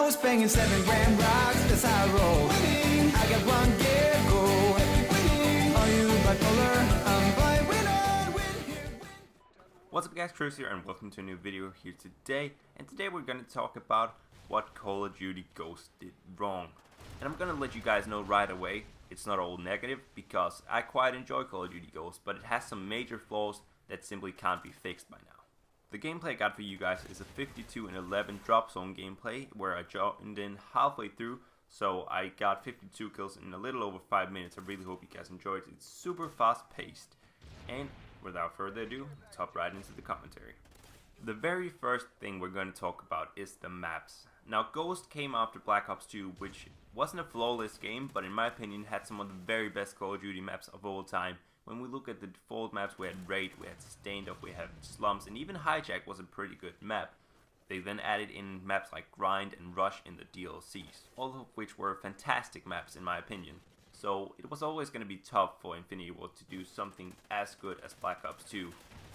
Who's banging 7 grand rocks? That's how I roll. Winning. I got one gear, go. Winning. Are you bipolar? I'm bi winner. Win here, win. What's up guys, Chris here and welcome to a new video here today. And today we're going to talk about what Call of Duty Ghosts did wrong. And I'm going to let you guys know right away, it's not all negative because I quite enjoy Call of Duty Ghosts, but it has some major flaws that simply can't be fixed by now. The gameplay I got for you guys is a 52 and 11 drop zone gameplay where I joined in halfway through, so I got 52 kills in a little over 5 minutes. I really hope you guys enjoyed it. It's super fast paced. And without further ado, let's hop right into the commentary. The very first thing we're going to talk about is the maps. Now Ghost came after Black Ops 2, which wasn't a flawless game, but in my opinion had some of the very best Call of Duty maps of all time. When we look at the default maps, we had Raid, we had Standoff, we had Slums, and even Hijack was a pretty good map. They then added in maps like Grind and Rush in the DLCs, all of which were fantastic maps in my opinion. So it was always going to be tough for Infinity Ward to do something as good as Black Ops 2.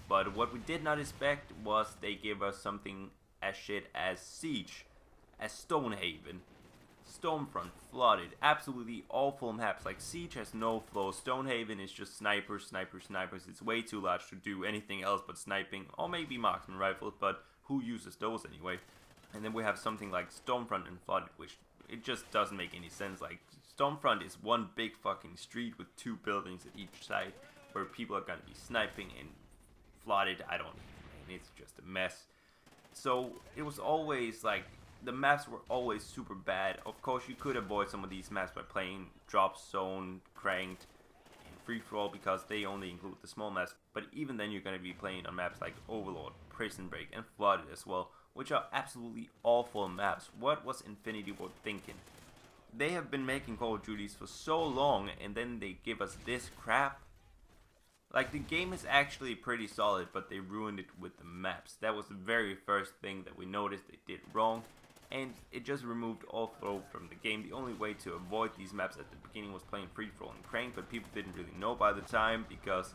But what we did not expect was they gave us something as shit as Siege, as Stonehaven, Stormfront, Flooded, absolutely awful maps. Like Siege has no flow, Stonehaven is just snipers, it's way too large to do anything else but sniping, or maybe marksman rifles, but who uses those anyway? And then we have something like Stormfront and Flooded, which it just doesn't make any sense. Like Stormfront is one big fucking street with 2 buildings at each side where people are gonna be sniping, and Flooded, it's just a mess. So it was always like, the maps were always super bad. Of course, you could avoid some of these maps by playing Drop Zone, Cranked, and Free For All because they only include the small maps. But even then, you're going to be playing on maps like Overlord, Prison Break, and Flooded as well, which are absolutely awful maps. What was Infinity Ward thinking? They have been making Call of Duties for so long, and then they give us this crap. Like, the game is actually pretty solid, but they ruined it with the maps. That was the very first thing that we noticed they did wrong. And it just removed all flow from the game. The only way to avoid these maps at the beginning was playing Free For All and Crank, but people didn't really know by the time because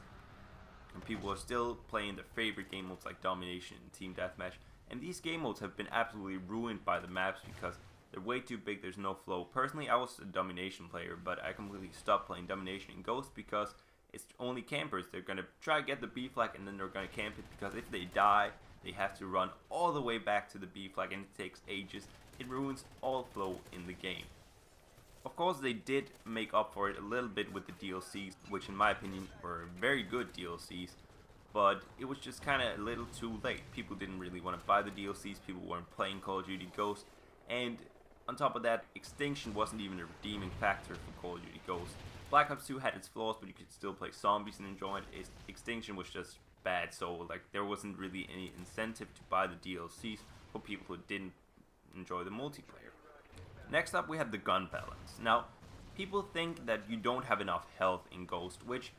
people were still playing their favorite game modes like Domination and Team Deathmatch. And these game modes have been absolutely ruined by the maps because they're way too big, there's no flow. Personally, I was a Domination player, but I completely stopped playing Domination in Ghost because it's only campers. They're going to try to get the B flag and then they're going to camp it because if they die, they have to run all the way back to the B flag and it takes ages. It ruins all flow in the game. Of course, they did make up for it a little bit with the DLCs, which in my opinion were very good DLCs, but it was just kind of a little too late. People didn't really want to buy the DLCs, people weren't playing Call of Duty Ghosts, and on top of that, Extinction wasn't even a redeeming factor for Call of Duty Ghosts. Black Ops 2 had its flaws, but you could still play zombies and enjoy it. Extinction was just bad, so like there wasn't really any incentive to buy the DLCs for people who didn't enjoy the multiplayer. Next up, we have the gun balance. Now, people think that you don't have enough health in Ghost, which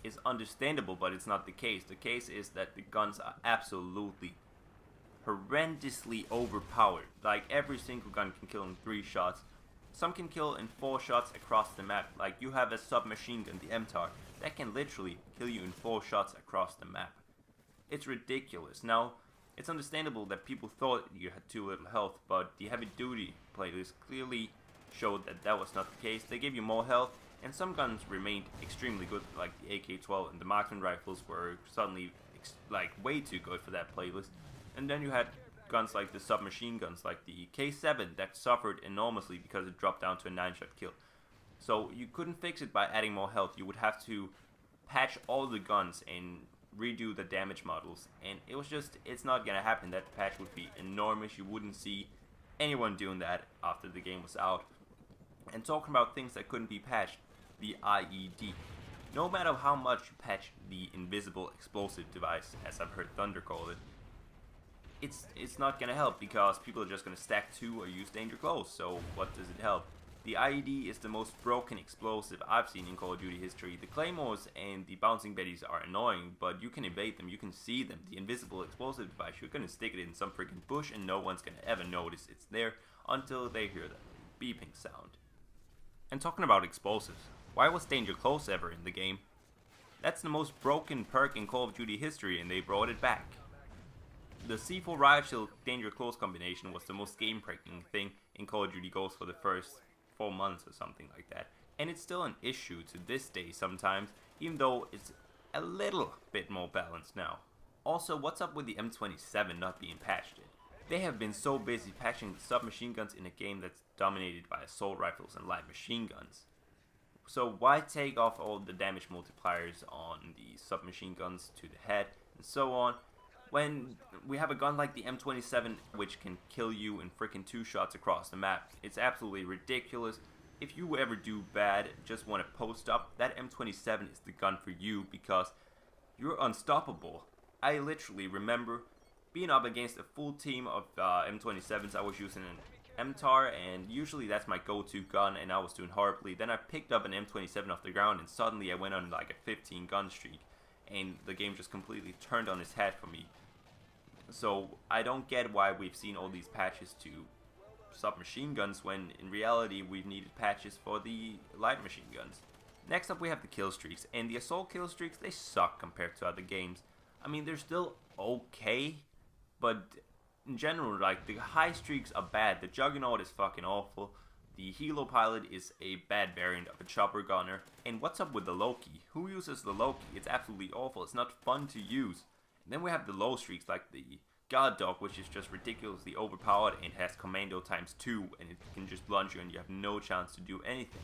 is understandable, but it's not the case. The case is that the guns are absolutely horrendously overpowered. Like every single gun can kill in 3 shots. Some can kill in 4 shots across the map. Like you have a submachine gun, the MTAR, that can literally kill you in 4 shots across the map. It's ridiculous. Now, it's understandable that people thought you had too little health, but the heavy duty playlist clearly showed that that was not the case. They gave you more health, and some guns remained extremely good, like the AK-12 and the marksman rifles were suddenly like way too good for that playlist. And then you had guns like the submachine guns, like the K7, that suffered enormously because it dropped down to a 9-shot kill. So you couldn't fix it by adding more health. You would have to patch all the guns and redo the damage models, and it's not gonna happen. That patch would be enormous. You wouldn't see anyone doing that after the game was out. And talking about things that couldn't be patched, the IED. No matter how much you patch the invisible explosive device, as I've heard Thunder call it, it's not gonna help because people are just gonna stack 2 or use danger close. So what does it help? The IED is the most broken explosive I've seen in Call of Duty history. The claymores and the bouncing betties are annoying, but you can evade them, you can see them. The invisible explosive device, you're gonna stick it in some freaking bush and no one's gonna ever notice it's there until they hear that beeping sound. And talking about explosives, why was danger close ever in the game? That's the most broken perk in Call of Duty history and they brought it back. The C4 Riot Shield Danger Close combination was the most game-breaking thing in Call of Duty Ghosts for the first 4 months or something like that. And it's still an issue to this day sometimes, even though it's a little bit more balanced now. Also, what's up with the M27 not being patched yet? They have been so busy patching the submachine guns in a game that's dominated by assault rifles and light machine guns. So why take off all the damage multipliers on the submachine guns to the head and so on, when we have a gun like the M27 which can kill you in freaking 2 shots across the map? It's absolutely ridiculous. If you ever do bad, just want to post up, that M27 is the gun for you because you're unstoppable. I literally remember being up against a full team of M27s. I was using an MTAR, and usually that's my go-to gun, and I was doing horribly. Then I picked up an M27 off the ground, and suddenly I went on like a 15 gun streak, and the game just completely turned on its head for me. So I don't get why we've seen all these patches to submachine guns when in reality we've needed patches for the light machine guns. Next up we have the kill streaks, and the assault kill streaks, they suck compared to other games. I mean, they're still okay, but in general, like, the high streaks are bad. The Juggernaut is fucking awful. The Helo Pilot is a bad variant of a chopper gunner. And what's up with the Loki? Who uses the Loki? It's absolutely awful. It's not fun to use. And then we have the low streaks like the God Dog, which is just ridiculously overpowered and has commando ×2, and it can just lunge you and you have no chance to do anything.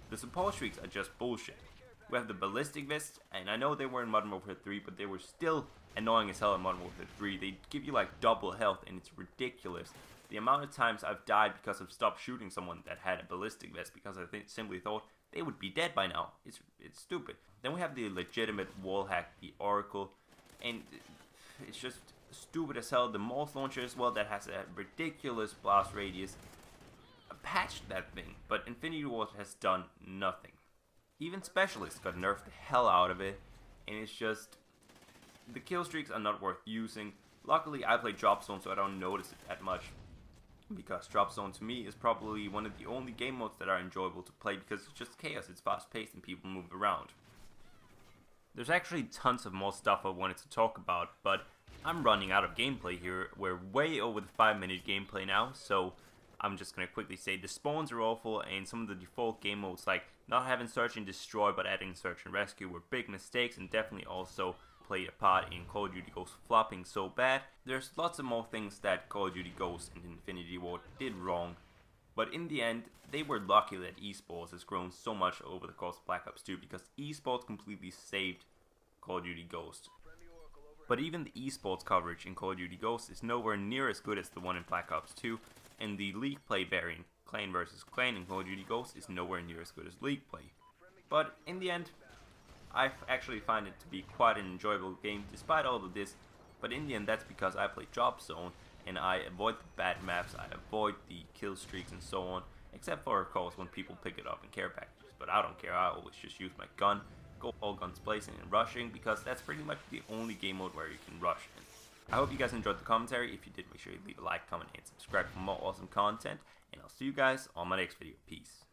The support streaks are just bullshit. We have the ballistic vests, and I know they were in Modern Warfare 3, but they were still annoying as hell in Modern Warfare 3. They give you like double health, and it's ridiculous. The amount of times I've died because I've stopped shooting someone that had a ballistic vest because I simply thought they would be dead by now. It's stupid. Then we have the legitimate wall hack, the Oracle, and it's just stupid as hell. The Morse launcher as well, that has a ridiculous blast radius. I patched that thing, but Infinity Ward has done nothing. Even Specialists got nerfed the hell out of it, and it's just, the kill streaks are not worth using. Luckily I play Drop Zone, so I don't notice it that much, because Drop Zone to me is probably one of the only game modes that are enjoyable to play because it's just chaos, it's fast paced and people move around. There's actually tons of more stuff I wanted to talk about, but I'm running out of gameplay here. We're way over the 5-minute gameplay now, so I'm just going to quickly say the spawns are awful, and some of the default game modes like not having search and destroy but adding search and rescue were big mistakes, and definitely also played a part in Call of Duty Ghosts flopping so bad. There's lots of more things that Call of Duty Ghosts and Infinity Ward did wrong, but in the end they were lucky that esports has grown so much over the course of Black Ops 2, because esports completely saved Call of Duty Ghosts. But even the esports coverage in Call of Duty Ghosts is nowhere near as good as the one in Black Ops 2, and the League play variant, Clan vs Clan in Call of Duty Ghosts, is nowhere near as good as League play. But in the end, I actually find it to be quite an enjoyable game despite all of this, but in the end that's because I play Drop Zone, and I avoid the bad maps, I avoid the kill streaks and so on, except for of course when people pick it up in care packages, but I don't care, I always just use my gun, go all guns blazing and rushing, because that's pretty much the only game mode where you can rush in. I hope you guys enjoyed the commentary. If you did, make sure you leave a like, comment, and subscribe for more awesome content, and I'll see you guys on my next video. Peace.